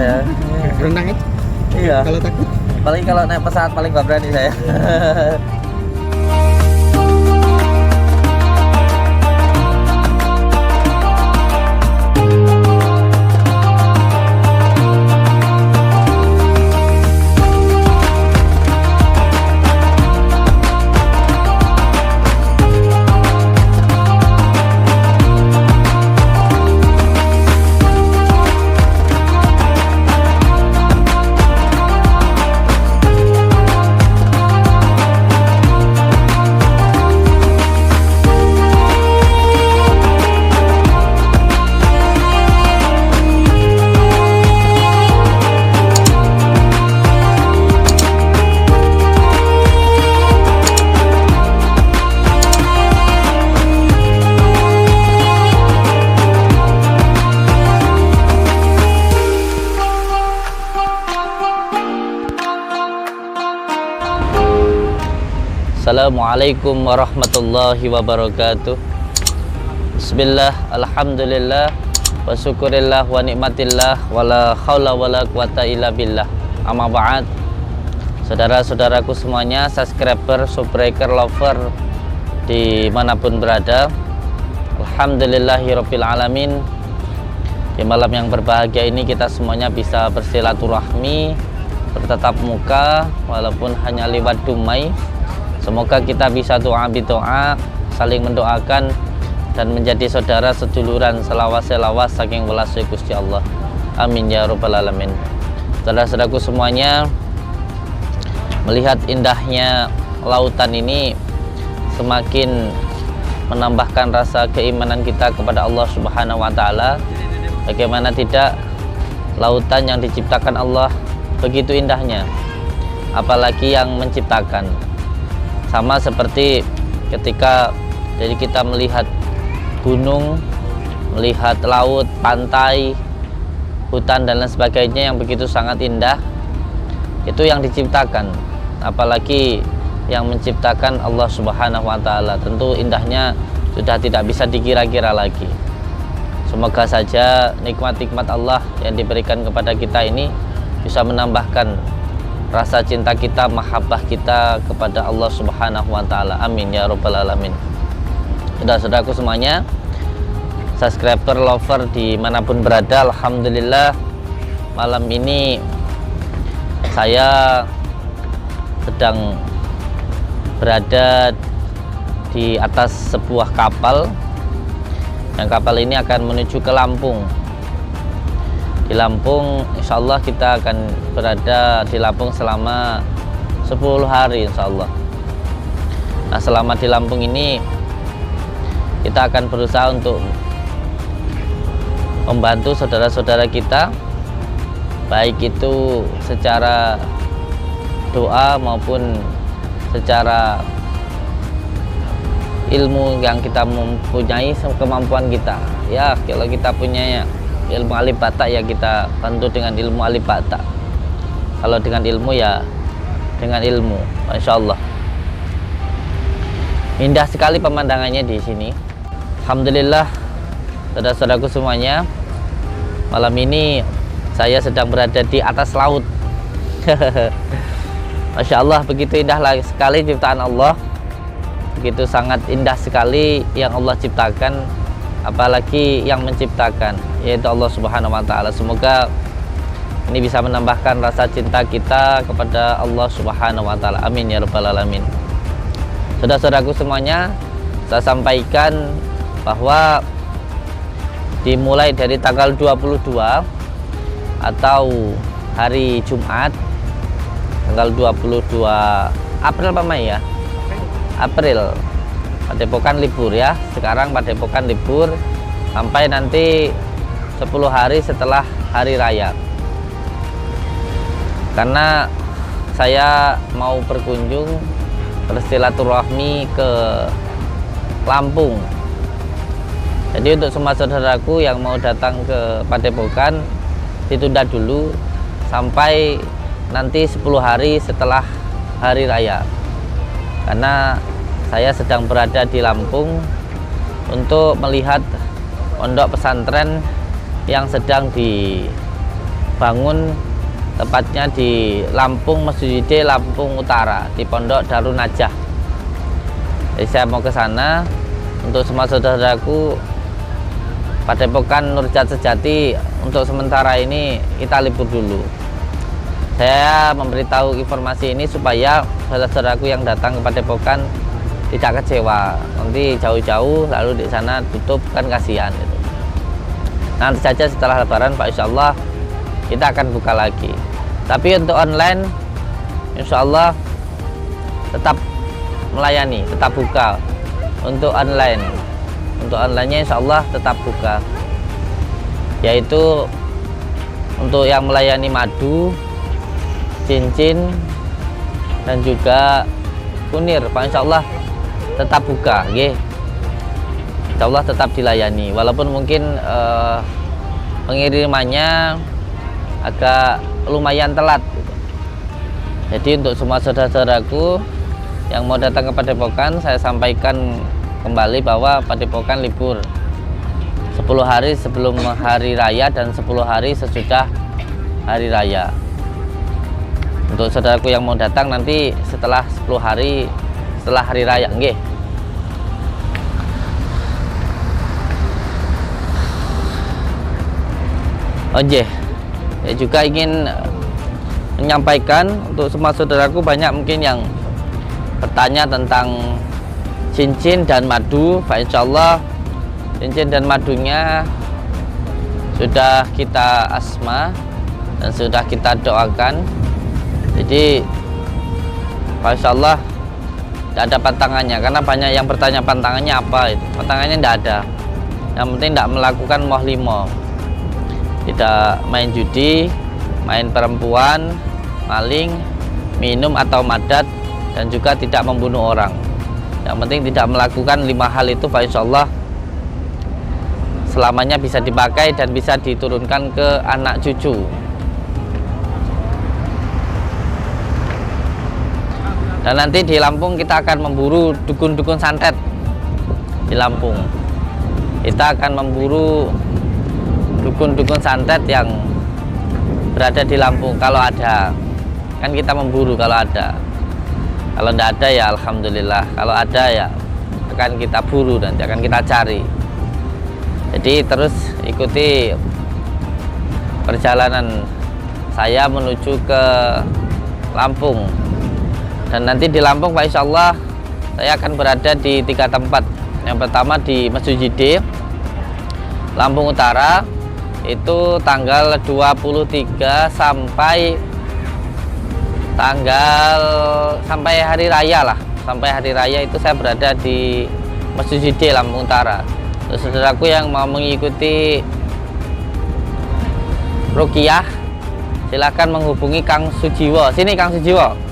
saya. Berenang itu? Iya. Kalau takut? Paling kalau naik pesawat paling nggak berani saya. Assalamualaikum warahmatullahi wabarakatuh. Bismillah, alhamdulillah, wa syukurillah, wa nikmatillah, wala khawla wala quwata illa billah. Amma ba'd. Saudara-saudaraku semuanya, subscriber, subbreaker, lover dimanapun berada, alhamdulillahirabbil alamin. Di malam yang berbahagia ini kita semuanya bisa bersilaturahmi, bertatap muka walaupun hanya lewat dumai. Semoga kita bisa doa bidoa, saling mendoakan dan menjadi saudara seduluran selawas-selawas saking welasnya Gusti Allah. Amin ya rabbal alamin. Saudara-saudaraku semuanya, melihat indahnya lautan ini semakin menambahkan rasa keimanan kita kepada Allah Subhanahu wa taala. Bagaimana tidak, lautan yang diciptakan Allah begitu indahnya, apalagi yang menciptakan. Sama seperti ketika jadi kita melihat gunung, melihat laut, pantai, hutan dan lain sebagainya yang begitu sangat indah, itu yang diciptakan. Apalagi yang menciptakan Allah Subhanahu wa taala, tentu indahnya sudah tidak bisa dikira-kira lagi. Semoga saja nikmat-nikmat Allah yang diberikan kepada kita ini bisa menambahkan rasa cinta kita, mahabbah kita kepada Allah Subhanahu wa taala. Amin ya rabbal alamin. Saudara-saudaraku semuanya, subscriber, lover dimanapun berada, alhamdulillah malam ini saya sedang berada di atas sebuah kapal. Yang kapal ini akan menuju ke Lampung. Di Lampung, insya Allah kita akan berada di Lampung selama 10 hari insya Allah. Nah, selama di Lampung ini kita akan berusaha untuk membantu saudara-saudara kita, baik itu secara doa maupun secara ilmu yang kita mempunyai, kemampuan kita. Ya, kalau kita punya ilmu alif bata, ya kita bantu dengan ilmu alif bata. Kalau dengan ilmu ya dengan ilmu. Masya Allah, indah sekali pemandangannya di sini. Alhamdulillah, saudara-saudaraku semuanya, malam ini saya sedang berada di atas laut. Masya Allah, begitu indah sekali ciptaan Allah, begitu sangat indah sekali yang Allah ciptakan, apalagi yang menciptakan, yaitu Allah Subhanahu wa taala. Semoga ini bisa menambahkan rasa cinta kita kepada Allah Subhanahu wa taala. Amin ya rabbal alamin. Saudara-saudaraku semuanya, saya sampaikan bahwa dimulai dari tanggal 22 atau hari Jumat, tanggal 22 April apa Mei ya? April. Padepokan libur ya. Sekarang Padepokan libur sampai nanti 10 hari setelah hari raya. Karena saya mau berkunjung, bersilaturahmi ke Lampung. Jadi untuk semua saudaraku yang mau datang ke Padepokan, ditunda dulu sampai nanti 10 hari setelah hari raya. Karena saya sedang berada di Lampung untuk melihat pondok pesantren yang sedang bangun tepatnya di Lampung, Masjid Lampung Utara di Pondok Darun Najah. Jadi saya mau ke sana. Untuk semua saudaraku Padepokan Nurjat Sejati, untuk sementara ini kita libur dulu. Saya memberitahu informasi ini supaya saudara-saudaraku yang datang ke Padepokan tidak kecewa. Nanti jauh-jauh lalu di sana tutup, kan kasihan gitu. Nanti saja setelah Lebaran Pak, insya Allah kita akan buka lagi. Tapi untuk online insya Allah tetap melayani, tetap buka. Untuk onlinenya insya Allah tetap buka, yaitu untuk yang melayani madu, cincin, dan juga kunir Pak, insya Allah tetap buka, insya Allah tetap dilayani, walaupun mungkin pengirimannya agak lumayan telat gitu. Jadi untuk semua saudara-saudaraku yang mau datang ke Padepokan, saya sampaikan kembali bahwa Padepokan libur 10 hari sebelum hari raya dan 10 hari sesudah hari raya. Untuk saudaraku yang mau datang nanti setelah 10 hari setelah hari raya, nggih. Saya juga ingin menyampaikan untuk semua saudaraku, banyak mungkin yang bertanya tentang cincin dan madu. Pak, insya Allah cincin dan madunya sudah kita asma dan sudah kita doakan. Jadi Pak, insya Allah tidak ada pantangannya, karena banyak yang bertanya pantangannya apa itu. Pantangannya tidak ada, yang penting tidak melakukan mohlimo, tidak main judi, main perempuan, maling, minum atau madat, dan juga tidak membunuh orang. Yang penting tidak melakukan 5 hal itu Pak, insya Allah selamanya bisa dipakai dan bisa diturunkan ke anak cucu. Dan nanti di Lampung kita akan memburu dukun-dukun santet. Di Lampung kita akan memburu dukun-dukun santet yang berada di Lampung. Kalau ada, kan kita memburu kalau ada. Kalau tidak ada ya alhamdulillah. Kalau ada ya akan kita buru dan akan kita cari. Jadi terus ikuti perjalanan saya menuju ke Lampung. Dan nanti di Lampung Pak, insya Allah saya akan berada di 3 tempat. Yang pertama di Masjid Lampung Utara, itu tanggal 23 sampai hari raya lah. Sampai hari raya itu saya berada di Masjid Lampung Utara. Terus saudaraku yang mau mengikuti ruqyah, silakan menghubungi Kang Sujiwo. Sini Kang Sujiwo.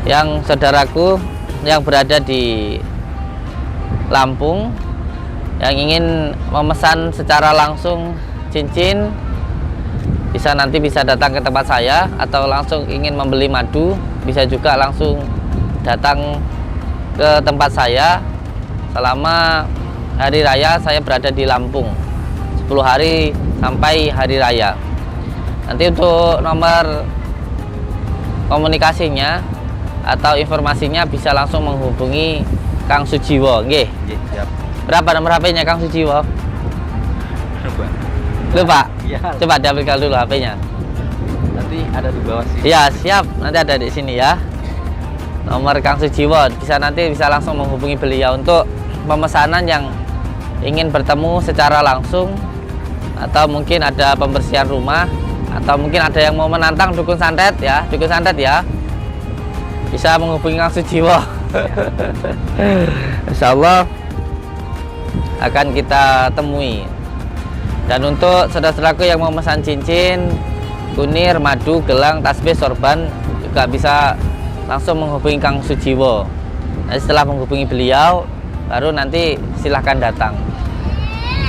Yang saudaraku yang berada di Lampung yang ingin memesan secara langsung cincin, nanti bisa datang ke tempat saya, atau langsung ingin membeli madu bisa juga langsung datang ke tempat saya. Selama hari raya saya berada di Lampung 10 hari sampai hari raya. Nanti untuk nomor komunikasinya atau informasinya bisa langsung menghubungi Kang Sujiwo, nggih. Siap. Berapa nomor HP-nya Kang Sujiwo? Lupa. Ya. Coba diambilkan dulu HP-nya. Nanti ada di bawah sini. Ya, siap. Nanti ada di sini ya. Nomor Kang Sujiwo, nanti bisa langsung menghubungi beliau untuk pemesanan yang ingin bertemu secara langsung, atau mungkin ada pembersihan rumah, atau mungkin ada yang mau menantang dukun santet ya, bisa menghubungi Kang Sujiwo. Insya Allah akan kita temui. Dan untuk saudara-saudaraku yang mau memesan cincin, kunir, madu, gelang, tasbih, sorban, juga bisa langsung menghubungi Kang Sujiwo. Nah, setelah menghubungi beliau, baru nanti silahkan datang.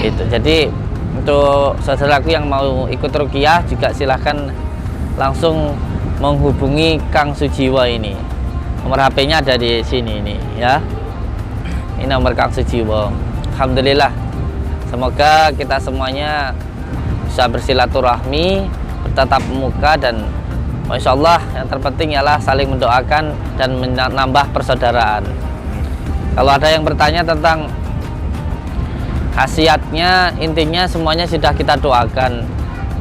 Itu. Jadi untuk saudaraku yang mau ikut ruqyah juga silahkan langsung menghubungi Kang Sujiwo ini. Nomor HP-nya ada di sini ini ya. Ini nomor Kang Sujiwo. Alhamdulillah. Semoga kita semuanya bisa bersilaturahmi, bertatap muka, dan Masya Allah yang terpenting ialah saling mendoakan dan menambah persaudaraan. Kalau ada yang bertanya tentang khasiatnya, intinya semuanya sudah kita doakan,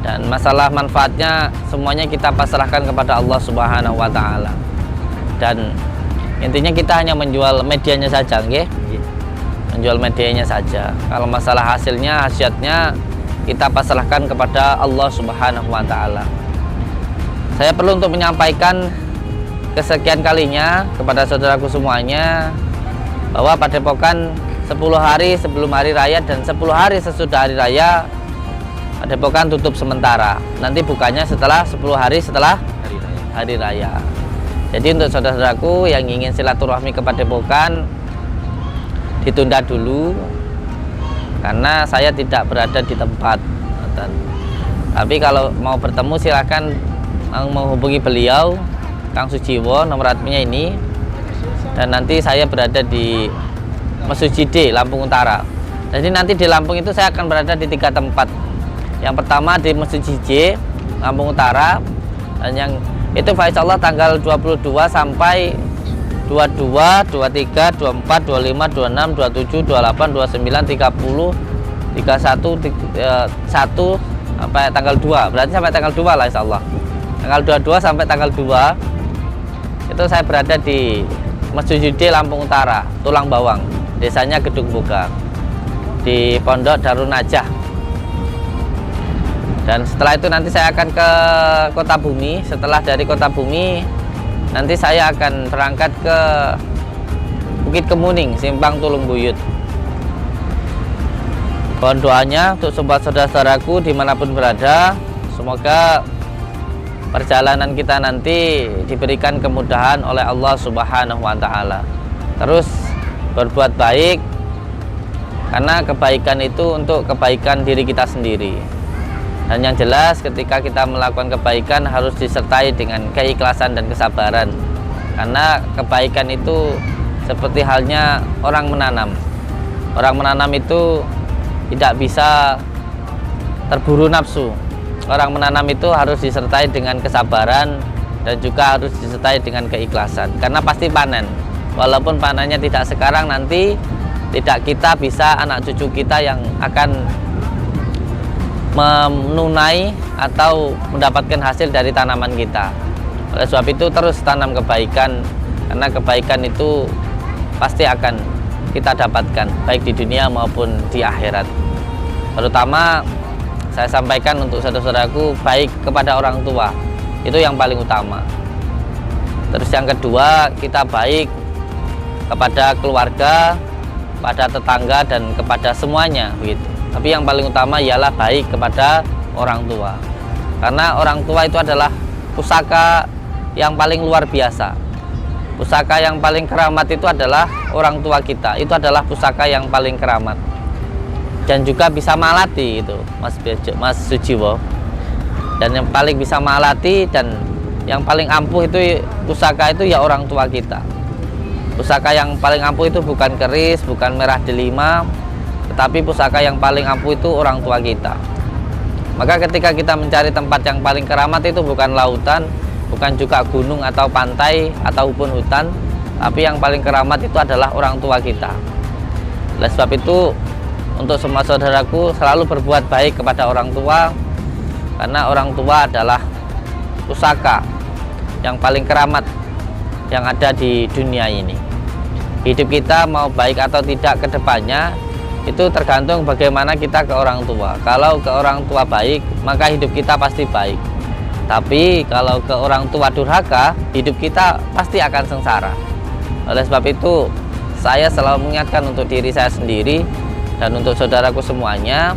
dan masalah manfaatnya semuanya kita pasrahkan kepada Allah Subhanahu wa Ta'ala. Dan intinya kita hanya menjual medianya saja, nggih. Menjual medianya saja. Kalau masalah hasilnya, khasiatnya kita pasrahkan kepada Allah Subhanahu wa Ta'ala. Saya perlu untuk menyampaikan kesekian kalinya kepada saudaraku semuanya bahwa Padepokan 10 hari sebelum hari raya dan 10 hari sesudah hari raya, Padepokan tutup sementara. Nanti bukanya setelah 10 hari setelah hari raya. Jadi untuk saudara-saudaraku yang ingin silaturahmi ke Padepokan, ditunda dulu karena saya tidak berada di tempat. Tapi kalau mau bertemu silakan menghubungi beliau, Kang Sujiwo, nomor adminnya ini. Dan nanti saya berada di Masjid D, Lampung Utara. Jadi nanti di Lampung itu saya akan berada di 3 tempat. Yang pertama di Masjid J, Lampung Utara, dan yang itu insya Allah tanggal 22 sampai 22, 23, 24, 25, 26, 27, 28, 29, 30, 31, 1 sampai tanggal 2. Berarti sampai tanggal 2 lah insya Allah. Tanggal 22 sampai tanggal 2 itu saya berada di Masjid Judi Lampung Utara, Tulang Bawang, desanya Gedung Boga, di Pondok Darun Najah. Dan setelah itu nanti saya akan ke Kota Bumi. Setelah dari Kota Bumi nanti saya akan berangkat ke Bukit Kemuning, Simpang Tulung Buyut. Mohon doanya untuk sobat saudara-saudaraku dimanapun berada, semoga perjalanan kita nanti diberikan kemudahan oleh Allah Subhanahu wa Ta'ala. Terus berbuat baik, karena kebaikan itu untuk kebaikan diri kita sendiri. Dan yang jelas ketika kita melakukan kebaikan harus disertai dengan keikhlasan dan kesabaran. Karena kebaikan itu seperti halnya orang menanam. Orang menanam itu tidak bisa terburu nafsu. Orang menanam itu harus disertai dengan kesabaran dan juga harus disertai dengan keikhlasan, karena pasti panen. Walaupun panennya tidak sekarang, nanti tidak kita bisa anak cucu kita yang akan menunai atau mendapatkan hasil dari tanaman kita. Oleh sebab itu terus tanam kebaikan, karena kebaikan itu pasti akan kita dapatkan baik di dunia maupun di akhirat. Terutama saya sampaikan untuk saudara-saudaraku, baik kepada orang tua, itu yang paling utama. Terus yang kedua, kita baik kepada keluarga, pada tetangga, dan kepada semuanya begitu. Tapi yang paling utama ialah baik kepada orang tua. Karena orang tua itu adalah pusaka yang paling luar biasa. Pusaka yang paling keramat itu adalah orang tua kita. Itu adalah pusaka yang paling keramat. Dan juga bisa malati itu Mas Sujiwo. Dan yang paling bisa malati dan yang paling ampuh itu pusaka itu ya orang tua kita. Pusaka yang paling ampuh itu bukan keris, bukan merah delima, tetapi pusaka yang paling ampuh itu orang tua kita. Maka ketika kita mencari tempat yang paling keramat itu bukan lautan, bukan juga gunung atau pantai ataupun hutan, tapi yang paling keramat itu adalah orang tua kita. Oleh sebab itu, untuk semua saudaraku selalu berbuat baik kepada orang tua, karena orang tua adalah pusaka yang paling keramat yang ada di dunia ini. Hidup kita mau baik atau tidak ke depannya itu tergantung bagaimana kita ke orang tua. Kalau ke orang tua baik, maka hidup kita pasti baik. Tapi kalau ke orang tua durhaka, hidup kita pasti akan sengsara. Oleh sebab itu, saya selalu mengingatkan untuk diri saya sendiri dan untuk saudaraku semuanya,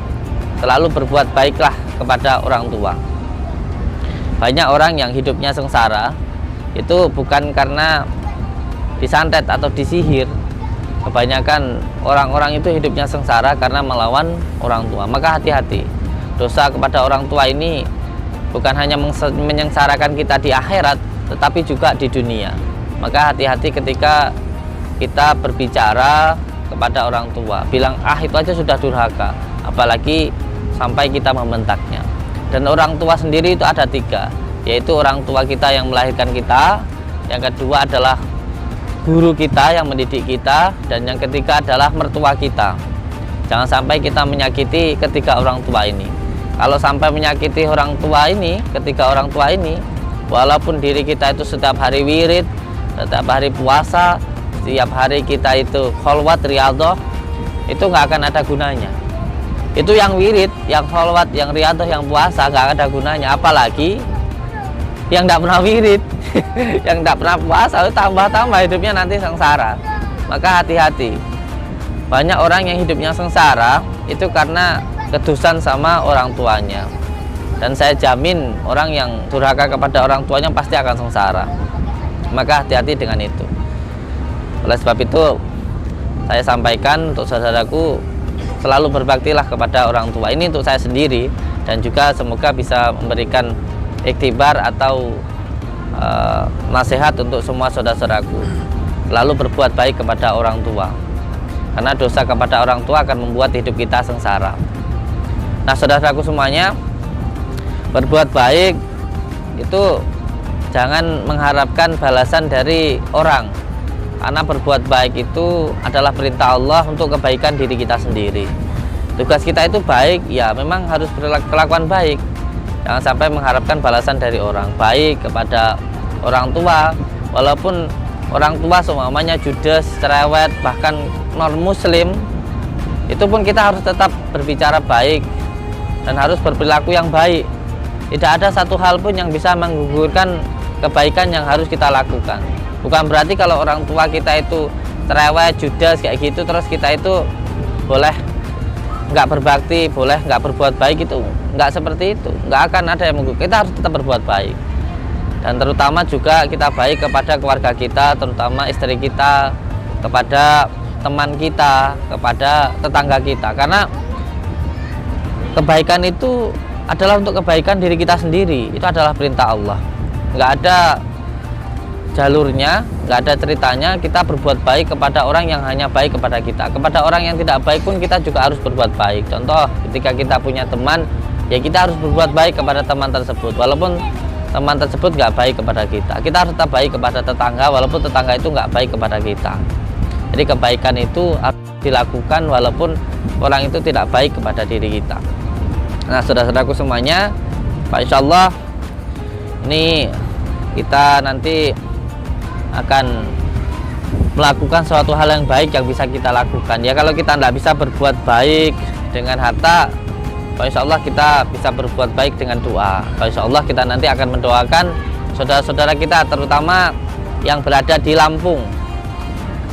selalu berbuat baiklah kepada orang tua. Banyak orang yang hidupnya sengsara itu bukan karena disantet atau disihir. Kebanyakan orang-orang itu hidupnya sengsara karena melawan orang tua. Maka hati-hati, dosa kepada orang tua ini bukan hanya menyengsarakan kita di akhirat, tetapi juga di dunia. Maka hati-hati ketika kita berbicara kepada orang tua, bilang itu aja sudah durhaka, apalagi sampai kita membentaknya. Dan orang tua sendiri itu ada 3, yaitu orang tua kita yang melahirkan kita, yang kedua adalah guru kita yang mendidik kita, dan yang ketiga adalah mertua kita. Jangan sampai kita menyakiti ketiga orang tua ini. Kalau sampai menyakiti orang tua ini, ketiga orang tua ini, walaupun diri kita itu setiap hari wirid, setiap hari puasa, setiap hari kita itu kholwat riyadhah, itu nggak akan ada gunanya. Itu yang wirid, yang kholwat, yang riyadhah, yang puasa nggak ada gunanya. Apalagi yang nggak pernah wirid, yang nggak pernah puasa, itu tambah-tambah hidupnya nanti sengsara. Maka hati-hati. Banyak orang yang hidupnya sengsara itu karena kedusan sama orang tuanya. Dan saya jamin orang yang durhaka kepada orang tuanya pasti akan sengsara. Maka hati-hati dengan itu. Oleh sebab itu saya sampaikan untuk saudaraku, selalu berbaktilah kepada orang tua. Ini untuk saya sendiri, dan juga semoga bisa memberikan iktibar atau nasihat untuk semua saudara-saudaraku. Selalu berbuat baik kepada orang tua, karena dosa kepada orang tua akan membuat hidup kita sengsara. Nah, saudara-saudaraku semuanya, berbuat baik itu jangan mengharapkan balasan dari orang, karena berbuat baik itu adalah perintah Allah untuk kebaikan diri kita sendiri. Tugas kita itu baik, ya memang harus berkelakuan baik. Jangan sampai mengharapkan balasan dari orang. Baik kepada orang tua, walaupun orang tua semuanya judes, cerewet, bahkan non-muslim, itu pun kita harus tetap berbicara baik dan harus berperilaku yang baik. Tidak ada satu hal pun yang bisa menggugurkan kebaikan yang harus kita lakukan. Bukan berarti kalau orang tua kita itu cerewet, judes kayak gitu, terus kita itu boleh nggak berbakti, boleh nggak berbuat baik, itu nggak seperti itu. Nggak akan ada yang menggugurkan. Kita harus tetap berbuat baik. Dan terutama juga kita baik kepada keluarga kita, terutama istri kita, kepada teman kita, kepada tetangga kita. Karena kebaikan itu adalah untuk kebaikan diri kita sendiri. Itu adalah perintah Allah. Nggak ada jalurnya, nggak ada ceritanya kita berbuat baik kepada orang yang hanya baik kepada kita. Kepada orang yang tidak baik pun kita juga harus berbuat baik. Contoh, ketika kita punya teman, ya kita harus berbuat baik kepada teman tersebut, walaupun teman tersebut nggak baik kepada kita. Kita harus tetap baik kepada tetangga, walaupun tetangga itu nggak baik kepada kita. Jadi kebaikan itu harus dilakukan walaupun orang itu tidak baik kepada diri kita. Nah, saudara-saudaraku semuanya, Pak, insya Allah ini kita nanti akan melakukan suatu hal yang baik yang bisa kita lakukan. Ya, kalau kita tidak bisa berbuat baik dengan harta, insya Allah kita bisa berbuat baik dengan doa. Insya Allah kita nanti akan mendoakan saudara-saudara kita, terutama yang berada di Lampung,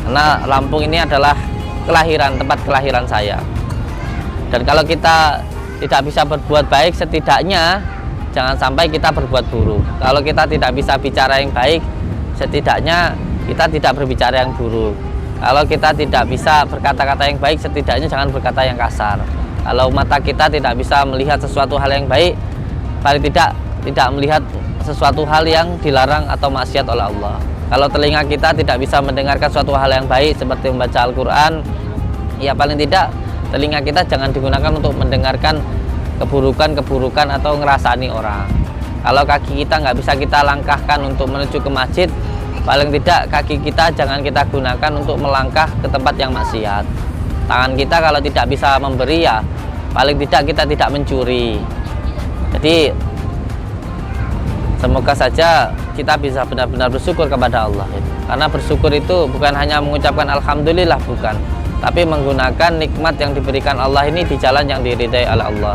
karena Lampung ini adalah tempat kelahiran saya. Dan kalau kita tidak bisa berbuat baik, setidaknya jangan sampai kita berbuat buruk. Kalau kita tidak bisa bicara yang baik, setidaknya kita tidak berbicara yang buruk. Kalau kita tidak bisa berkata-kata yang baik, setidaknya jangan berkata yang kasar. Kalau mata kita tidak bisa melihat sesuatu hal yang baik, paling tidak melihat sesuatu hal yang dilarang atau maksiat oleh Allah. Kalau telinga kita tidak bisa mendengarkan suatu hal yang baik seperti membaca Al-Quran, ya paling tidak telinga kita jangan digunakan untuk mendengarkan keburukan-keburukan atau ngerasani orang. Kalau kaki kita nggak bisa kita langkahkan untuk menuju ke masjid, paling tidak kaki kita jangan kita gunakan untuk melangkah ke tempat yang maksiat. Tangan kita kalau tidak bisa memberi, ya paling tidak kita tidak mencuri. Jadi semoga saja kita bisa benar-benar bersyukur kepada Allah. Karena bersyukur itu bukan hanya mengucapkan alhamdulillah, bukan, tapi menggunakan nikmat yang diberikan Allah ini di jalan yang diridai oleh Allah.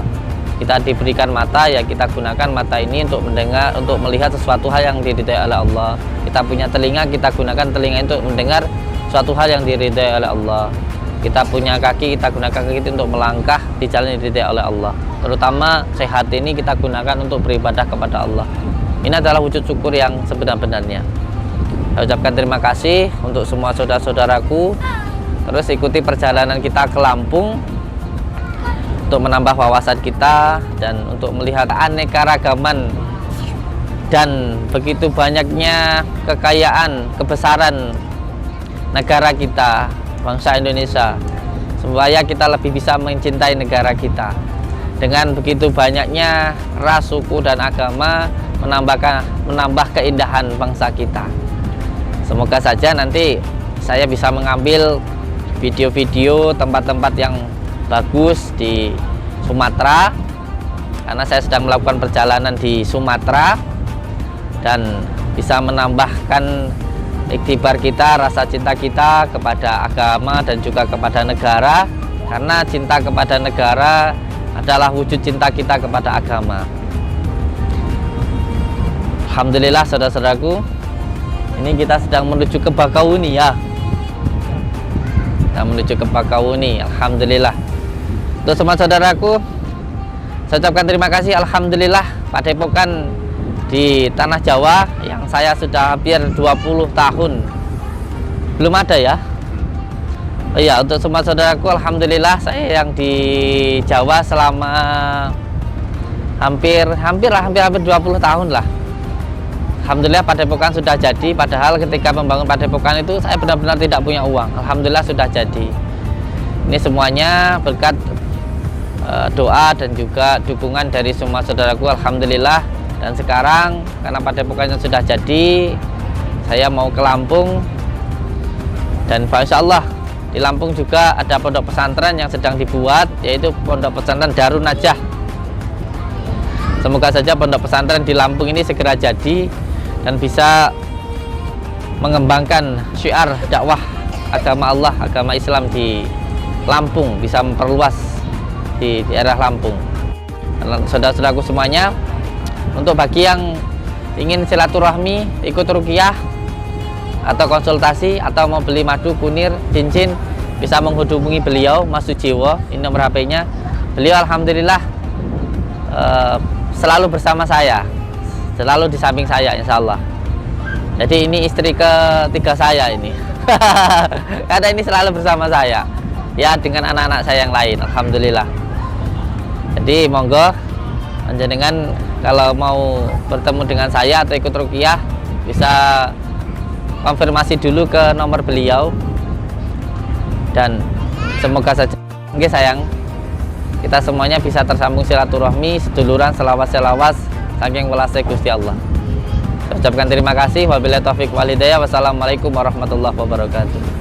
Kita diberikan mata, ya kita gunakan mata ini untuk mendengar, untuk melihat sesuatu hal yang diridai oleh Allah. Kita punya telinga, kita gunakan telinga untuk mendengar suatu hal yang diridai oleh Allah. Kita punya kaki, kita gunakan kaki itu untuk melangkah di jalan yang diridai oleh Allah. Terutama sehat ini kita gunakan untuk beribadah kepada Allah. Ini adalah wujud syukur yang sebenar-benarnya. Saya ucapkan terima kasih untuk semua saudara-saudaraku. Terus ikuti perjalanan kita ke Lampung untuk menambah wawasan kita dan untuk melihat aneka-ragaman dan begitu banyaknya kekayaan, kebesaran negara kita, bangsa Indonesia, supaya kita lebih bisa mencintai negara kita dengan begitu banyaknya ras, suku, dan agama menambah keindahan bangsa kita. Semoga saja nanti saya bisa mengambil video-video tempat-tempat yang bagus di Sumatera, karena saya sedang melakukan perjalanan di Sumatera, dan bisa menambahkan iktibar kita, rasa cinta kita kepada agama dan juga kepada negara, karena cinta kepada negara adalah wujud cinta kita kepada agama. Alhamdulillah saudara-saudaraku, ini kita sedang menuju ke Bakauni ya. Kita menuju ke Bakauni, alhamdulillah. Untuk semua saudaraku, saya ucapkan terima kasih. Alhamdulillah, Padepokan di Tanah Jawa yang saya sudah hampir 20 tahun belum ada ya. Oh iya, untuk semua saudaraku, alhamdulillah saya yang di Jawa selama hampir 20 tahun lah. Alhamdulillah Padepokan sudah jadi, padahal ketika membangun Padepokan itu saya benar-benar tidak punya uang. Alhamdulillah sudah jadi. Ini semuanya berkat doa dan juga dukungan dari semua saudaraku, alhamdulillah. Dan sekarang karena Padepokannya sudah jadi, saya mau ke Lampung, dan insya Allah di Lampung juga ada pondok pesantren yang sedang dibuat, yaitu Pondok Pesantren Darun Najah. Semoga saja pondok pesantren di Lampung ini segera jadi dan bisa mengembangkan syiar dakwah agama Allah, agama Islam di Lampung, bisa memperluas di daerah Lampung. Saudara-saudaraku semuanya, untuk bagi yang ingin silaturahmi, ikut ruqyah atau konsultasi atau mau beli madu, kunir, cincin, bisa menghubungi beliau, Mas Sujiwo. Ini nomor HP-nya. Beliau alhamdulillah selalu bersama saya, selalu di samping saya insya Allah. Jadi ini istri ketiga saya ini. Karena ini selalu bersama saya ya, dengan anak-anak saya yang lain, alhamdulillah. Jadi monggo panjenengan kalau mau bertemu dengan saya atau ikut ruqyah bisa konfirmasi dulu ke nomor beliau, dan semoga saja sayang kita semuanya bisa tersambung silaturahmi, seduluran, selawas saking welasnya Gusti Allah. Saya ucapkan terima kasih. Wabillahi taufiq wal hidayah. Wassalamualaikum warahmatullahi wabarakatuh.